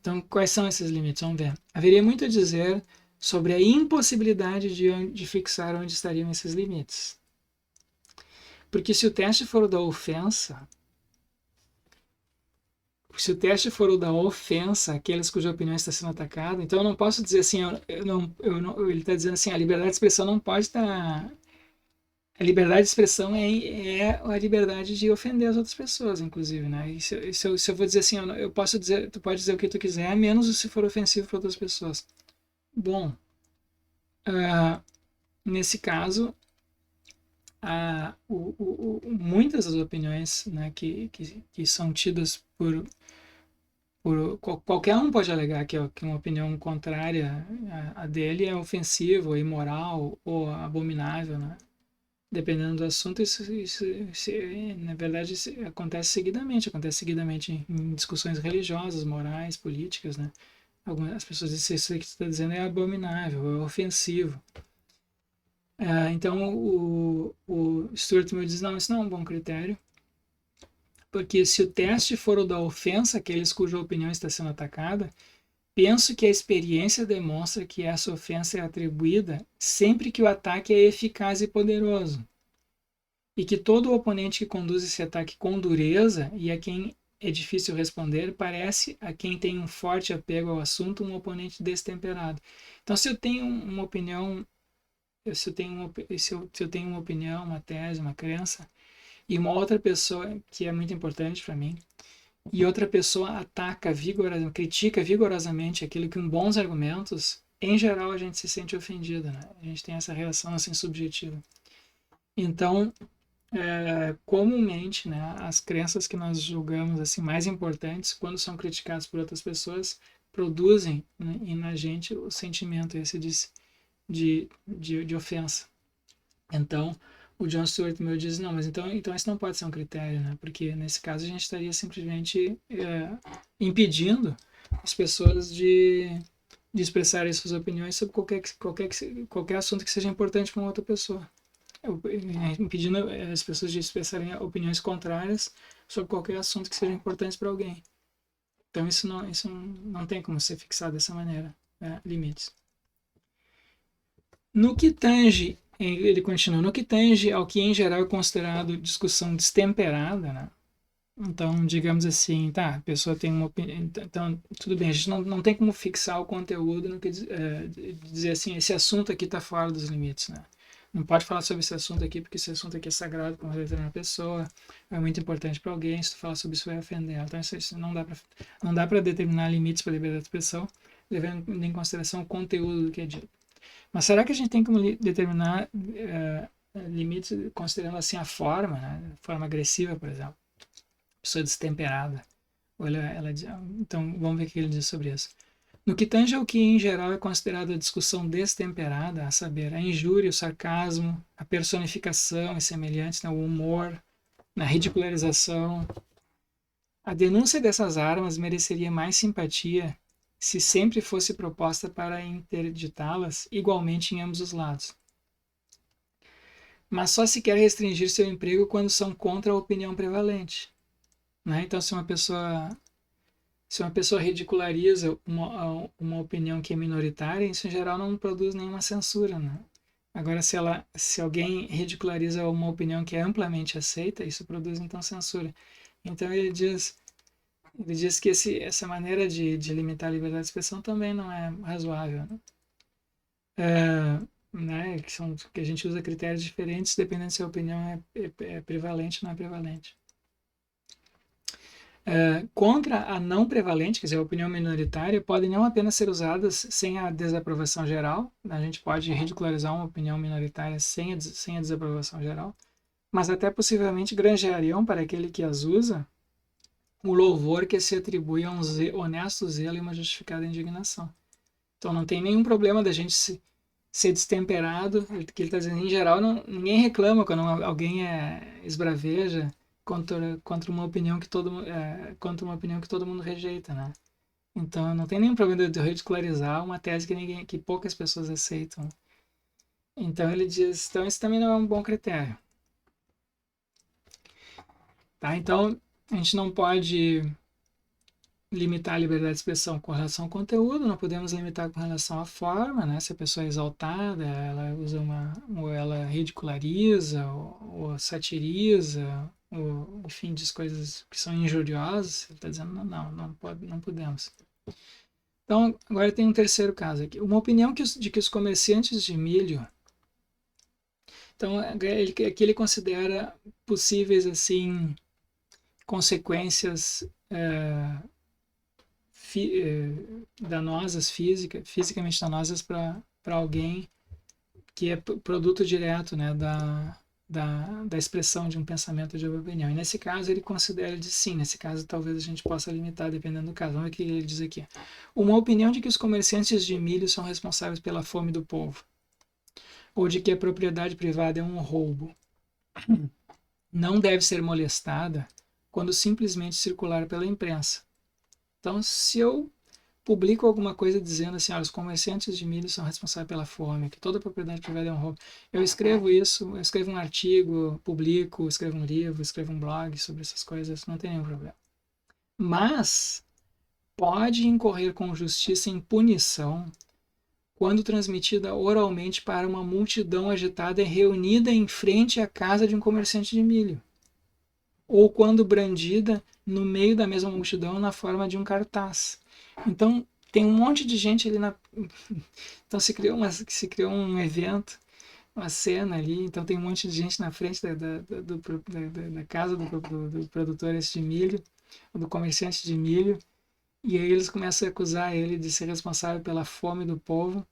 Então, quais são esses limites? Vamos ver. Haveria muito a dizer sobre a impossibilidade de fixar onde estariam esses limites. Porque se o teste for o da ofensa, aqueles cuja opinião está sendo atacada, então eu não posso dizer assim, ele está dizendo assim, a liberdade de expressão não pode estar. A liberdade de expressão é a liberdade de ofender as outras pessoas, inclusive, né? E se eu vou dizer assim, eu posso dizer, tu pode dizer o que tu quiser, menos se for ofensivo para outras pessoas. Bom, nesse caso, muitas das opiniões, né, que são tidas qualquer um pode alegar que uma opinião contrária à dele é ofensiva, ou imoral ou abominável, né? Dependendo do assunto, na verdade acontece seguidamente em discussões religiosas, morais, políticas, né? Algumas pessoas dizem isso que você está dizendo é abominável, é ofensivo. Então o Stuart Mill diz, não, isso não é um bom critério, porque se o teste for o da ofensa, aqueles cuja opinião está sendo atacada, penso que a experiência demonstra que essa ofensa é atribuída sempre que o ataque é eficaz e poderoso, e que todo oponente que conduz esse ataque com dureza e a quem é difícil responder parece a quem tem um forte apego ao assunto um oponente destemperado. Então, se eu tenho uma opinião, se eu tenho uma opinião, uma tese, uma crença, e uma outra pessoa, que é muito importante para mim, e outra pessoa ataca vigorosamente, critica vigorosamente aquilo com bons argumentos, em geral a gente se sente ofendido, né? A gente tem essa reação assim subjetiva. Então, comumente, né, as crenças que nós julgamos assim mais importantes, quando são criticadas por outras pessoas, produzem, né, na gente o sentimento esse de ofensa. Então, o John Stuart Mill diz, não, mas então isso não pode ser um critério, né? Porque nesse caso a gente estaria simplesmente impedindo as pessoas de expressarem suas opiniões sobre qualquer assunto que seja importante para uma outra pessoa, impedindo as pessoas de expressarem opiniões contrárias sobre qualquer assunto que seja importante para alguém. Então isso não tem como ser fixado dessa maneira, né? Limites. No que tange, ele continua, no que tange ao que em geral é considerado discussão destemperada, né? Então, digamos assim, tá, a pessoa tem uma opinião, então, tudo bem, a gente não tem como fixar o conteúdo no que dizer assim, esse assunto aqui está fora dos limites, né? Não pode falar sobre esse assunto aqui, porque esse assunto aqui é sagrado para uma determinada pessoa, é muito importante para alguém, se tu falar sobre isso vai ofender ela. Então, isso não dá para determinar limites para a liberdade de expressão, levando em consideração o conteúdo do que é dito. Mas será que a gente tem como determinar limites considerando assim a forma, né? Forma agressiva, por exemplo? Pessoa destemperada. Então, vamos ver o que ele diz sobre isso. No que tange ao que em geral é considerado a discussão destemperada, a saber, a injúria, o sarcasmo, a personificação e semelhantes, né? O humor, a ridicularização, a denúncia dessas armas mereceria mais simpatia se sempre fosse proposta para interditá-las igualmente em ambos os lados. Mas só se quer restringir seu emprego quando são contra a opinião prevalente. Né? Então, se uma pessoa ridiculariza uma opinião que é minoritária, isso em geral não produz nenhuma censura. Né? Agora, se alguém ridiculariza uma opinião que é amplamente aceita, isso produz então censura. Então ele diz que essa maneira de limitar a liberdade de expressão também não é razoável. Né? Que a gente usa critérios diferentes dependendo se a opinião é prevalente ou não é prevalente. Contra a não prevalente, quer dizer, a opinião minoritária, podem não apenas ser usadas sem a desaprovação geral, a gente pode ridicularizar uma opinião minoritária sem a desaprovação geral, mas até possivelmente granjeariam para aquele que as usa o louvor que se atribui a um honesto zelo e uma justificada indignação. Então não tem nenhum problema da gente ser destemperado, que ele está dizendo, em geral, ninguém reclama quando alguém esbraveja contra uma opinião que todo mundo rejeita, né? Então não tem nenhum problema de ridicularizar uma tese que poucas pessoas aceitam. Então ele diz, então isso também não é um bom critério. Tá? Então, a gente não pode limitar a liberdade de expressão com relação ao conteúdo, não podemos limitar com relação à forma, né? Se a pessoa é exaltada, ela usa ou ela ridiculariza, ou satiriza, ou, enfim, diz coisas que são injuriosas, ele está dizendo, não pode, não podemos. Então, agora tem um terceiro caso aqui. Uma opinião de que os comerciantes de milho, então, aqui ele considera possíveis, assim, consequências danosas, fisicamente danosas para alguém que é produto direto, né, da expressão de um pensamento de uma opinião. E nesse caso ele considera de sim, nesse caso talvez a gente possa limitar dependendo do caso. Vamos ver o que ele diz aqui. Uma opinião de que os comerciantes de milho são responsáveis pela fome do povo, ou de que a propriedade privada é um roubo, não deve ser molestada quando simplesmente circular pela imprensa. Então, se eu publico alguma coisa dizendo assim, os comerciantes de milho são responsáveis pela fome, que toda propriedade privada é um roubo. Eu escrevo isso, eu escrevo um artigo, publico, escrevo um livro, escrevo um blog sobre essas coisas, não tem nenhum problema. Mas pode incorrer com justiça em punição quando transmitida oralmente para uma multidão agitada e reunida em frente à casa de um comerciante de milho, ou quando brandida no meio da mesma multidão na forma de um cartaz. Então, tem um monte de gente ali na. Então, se criou um evento, uma cena ali, então tem um monte de gente na frente da casa do produtor de milho, do comerciante de milho, e aí eles começam a acusar ele de ser responsável pela fome do povo.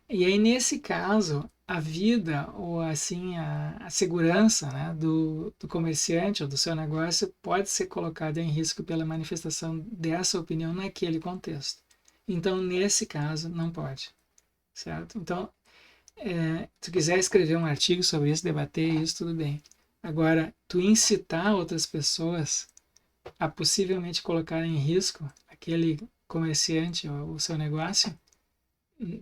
E aí, nesse caso, a vida ou assim a segurança, né, do comerciante ou do seu negócio pode ser colocada em risco pela manifestação dessa opinião naquele contexto. Então, nesse caso, não pode, certo? Então, se tu quiser escrever um artigo sobre isso, debater isso, tudo bem. Agora, tu incitar outras pessoas a possivelmente colocar em risco aquele comerciante ou o seu negócio,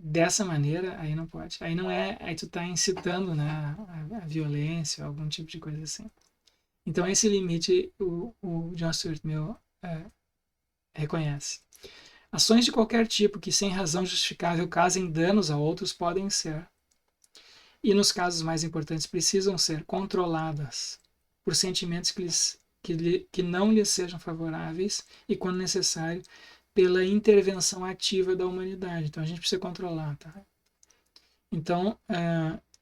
dessa maneira, aí não pode. Aí não é, aí tu tá incitando, né, a violência, algum tipo de coisa assim. Então esse limite o John Stuart Mill reconhece. Ações de qualquer tipo que sem razão justificável causem danos a outros podem ser, e nos casos mais importantes precisam ser controladas por sentimentos que não lhes sejam favoráveis e, quando necessário, pela intervenção ativa da humanidade. Então a gente precisa controlar, tá? Então,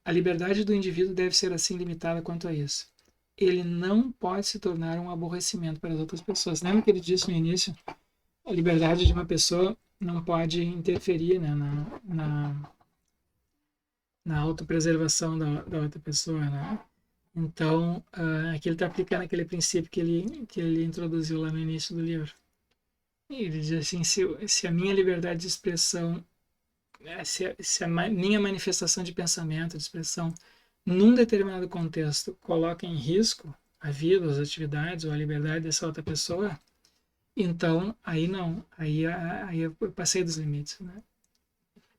a liberdade do indivíduo deve ser assim limitada quanto a isso. Ele não pode se tornar um aborrecimento para as outras pessoas. Lembra que ele disse no início? A liberdade de uma pessoa não pode interferir, né, na autopreservação da outra pessoa, né? Então, aqui ele está aplicando aquele princípio que ele introduziu lá no início do livro. Ele diz assim, se a minha liberdade de expressão, se a minha manifestação de pensamento, de expressão, num determinado contexto, coloca em risco a vida, as atividades ou a liberdade dessa outra pessoa, então aí não, aí eu passei dos limites, né?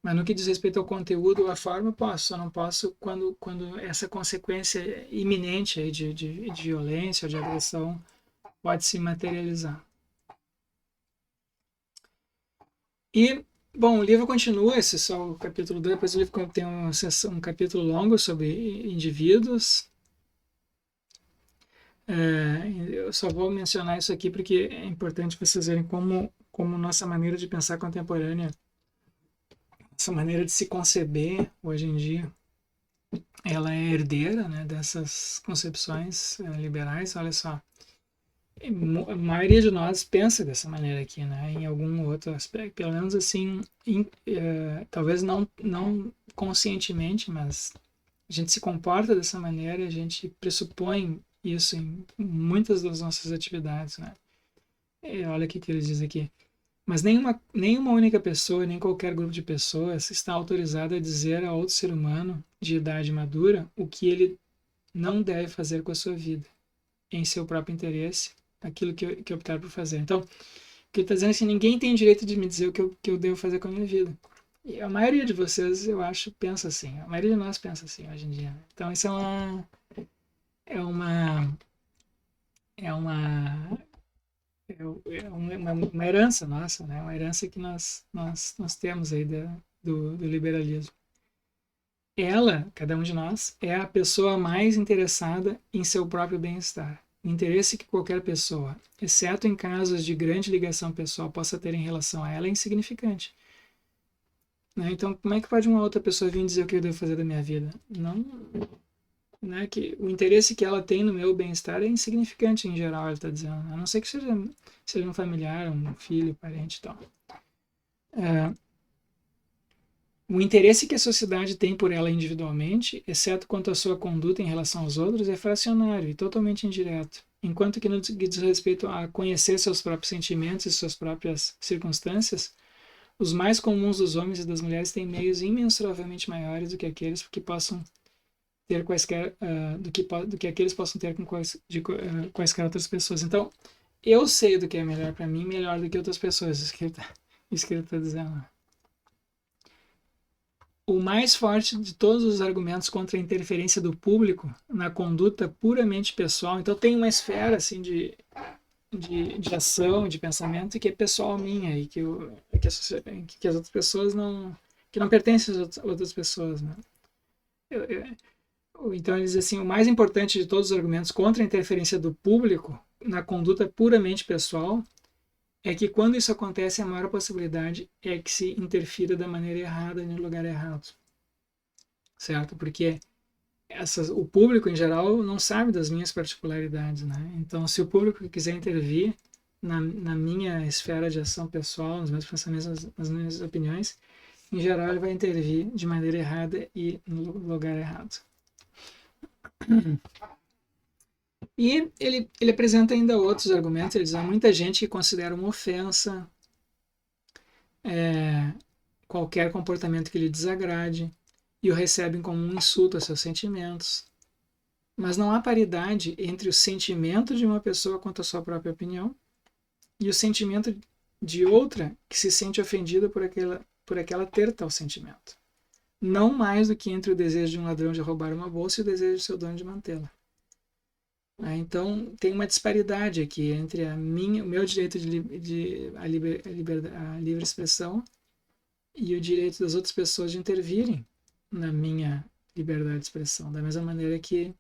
Mas no que diz respeito ao conteúdo ou à forma, eu posso, só não posso quando essa consequência iminente aí de violência ou de agressão pode se materializar. E, bom, o livro continua, esse é só o capítulo 2, depois o livro tem um capítulo longo sobre indivíduos. Eu só vou mencionar isso aqui porque é importante vocês verem como nossa maneira de pensar contemporânea, essa maneira de se conceber hoje em dia, ela é herdeira, né, dessas concepções liberais. Olha só, a maioria de nós pensa dessa maneira aqui, né, em algum outro aspecto, pelo menos assim, talvez não conscientemente, mas a gente se comporta dessa maneira, a gente pressupõe isso em muitas das nossas atividades, né. Olha o que ele diz aqui. Mas nenhuma única pessoa, nem qualquer grupo de pessoas está autorizado a dizer a outro ser humano de idade madura o que ele não deve fazer com a sua vida, em seu próprio interesse, aquilo que optar por fazer. Então, o que ele está dizendo é que ninguém tem direito de me dizer o que eu devo fazer com a minha vida. E a maioria de vocês, eu acho, pensa assim. A maioria de nós pensa assim hoje em dia. Então, isso é uma é uma uma herança nossa, né? Uma herança que nós temos aí do liberalismo. Ela, cada um de nós, é a pessoa mais interessada em seu próprio bem-estar. O interesse que qualquer pessoa, exceto em casos de grande ligação pessoal, possa ter em relação a ela é insignificante. Né? Então, como é que pode uma outra pessoa vir dizer o que eu devo fazer da minha vida? Não, né? Que o interesse que ela tem no meu bem-estar é insignificante em geral, ela está dizendo. A não ser que seja um familiar, um filho, parente e tal. O interesse que a sociedade tem por ela individualmente, exceto quanto à sua conduta em relação aos outros, é fracionário e totalmente indireto. Enquanto que no que diz respeito a conhecer seus próprios sentimentos e suas próprias circunstâncias, os mais comuns dos homens e das mulheres têm meios imensuravelmente maiores do que aqueles que possam ter quaisquer do que aqueles possam ter com quaisquer outras pessoas. Então, eu sei do que é melhor para mim, melhor do que outras pessoas. Isso que ele tá dizendo. O mais forte de todos os argumentos contra a interferência do público na conduta puramente pessoal. Então, tem uma esfera assim de ação, de pensamento que é pessoal minha e que as outras pessoas não, que não pertencem às outras pessoas, né? Então ele diz assim, o mais importante de todos os argumentos contra a interferência do público na conduta puramente pessoal é que quando isso acontece, a maior possibilidade é que se interfira da maneira errada no lugar errado, certo? Porque o público em geral não sabe das minhas particularidades, né? Então, se o público quiser intervir na minha esfera de ação pessoal, nos meus pensamentos, nas minhas opiniões, em geral ele vai intervir de maneira errada e no lugar errado. E ele apresenta ainda outros argumentos. Ele diz: há muita gente que considera uma ofensa qualquer comportamento que lhe desagrade e o recebem como um insulto a seus sentimentos. Mas não há paridade entre o sentimento de uma pessoa quanto à sua própria opinião e o sentimento de outra que se sente ofendida por aquela ter tal sentimento. Não mais do que entre o desejo de um ladrão de roubar uma bolsa e o desejo do seu dono de mantê-la. Então, tem uma disparidade aqui entre o meu direito a livre expressão e o direito das outras pessoas de intervirem na minha liberdade de expressão. Da mesma maneira que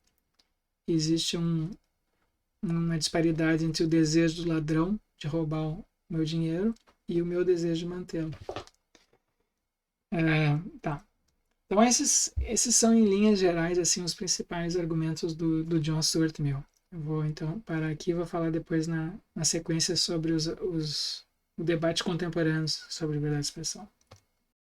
existe uma disparidade entre o desejo do ladrão de roubar o meu dinheiro e o meu desejo de mantê-lo. Tá. Então esses são em linhas gerais assim os principais argumentos do John Stuart Mill. Eu vou então parar aqui e vou falar depois na sequência sobre o debate contemporâneo sobre liberdade de expressão.